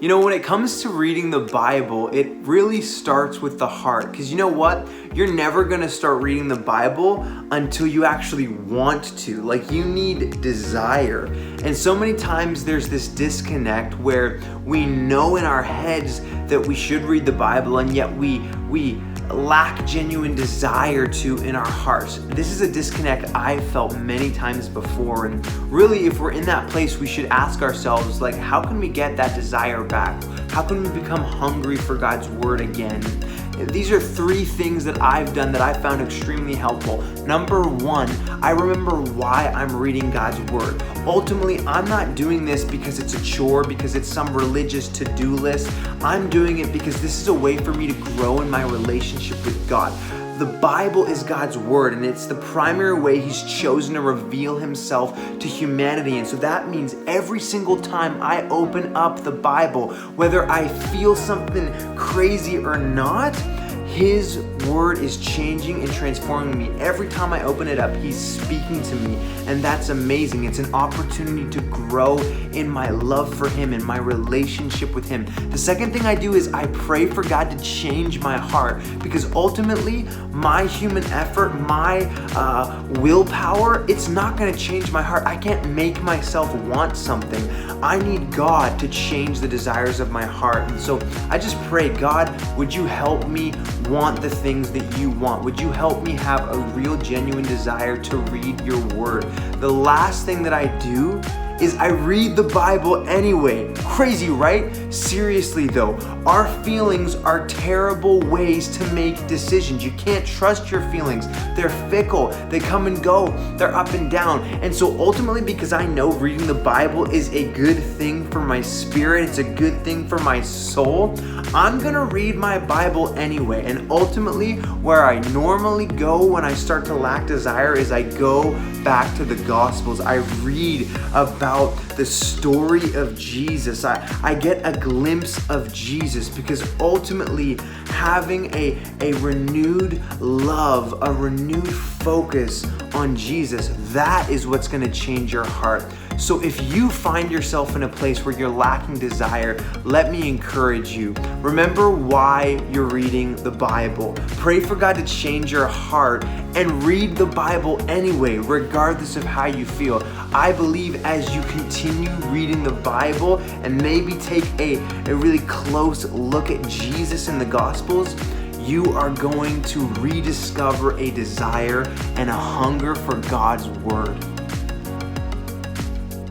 You know, when it comes to reading the Bible, it really starts with the heart. Because you know what? You're never going to start reading the Bible until you actually want to. Like, you need desire. And so many times there's this disconnect where we know in our heads that we should read the Bible, and yet we lack genuine desire to in our hearts. This is a disconnect I've felt many times before, and really, if we're in that place, we should ask ourselves, like, how can we get that desire back? How can we become hungry for God's word again? These are 3 things that I've done that I found extremely helpful. Number 1, I remember why I'm reading God's word. Ultimately, I'm not doing this because it's a chore, because it's some religious to-do list. I'm doing it because this is a way for me to grow in my relationship with God. The Bible is God's word, and it's the primary way He's chosen to reveal Himself to humanity. And so that means every single time I open up the Bible, whether I feel something crazy or not, His word is changing and transforming me. Every time I open it up, He's speaking to me, and that's amazing. It's an opportunity to grow in my love for Him and my relationship with Him. The second thing I do is I pray for God to change my heart, because ultimately my human effort, my willpower, it's not going to change my heart. I can't make myself want something. I need God to change the desires of my heart. And so I just pray, God, would you help me want the things that you want? Would you help me have a real, genuine desire to read your word? The last thing that I do is I read the Bible anyway. Crazy, right? Seriously though, our feelings are terrible ways to make decisions. You can't trust your feelings. They're fickle. They come and go. They're up and down. And so ultimately, because I know reading the Bible is a good thing for my spirit, it's a good thing for my soul, I'm gonna read my Bible anyway. And ultimately, where I normally go when I start to lack desire is I go back to the Gospels. I read about the story of Jesus. I get a glimpse of Jesus, because ultimately having a renewed love, a renewed focus on Jesus, that is what's going to change your heart. So if you find yourself in a place where you're lacking desire, let me encourage you. Remember why you're reading the Bible. Pray for God to change your heart and read the Bible anyway, regardless of how you feel. I believe as you continue reading the Bible and maybe take a really close look at Jesus in the Gospels, you are going to rediscover a desire and a hunger for God's word.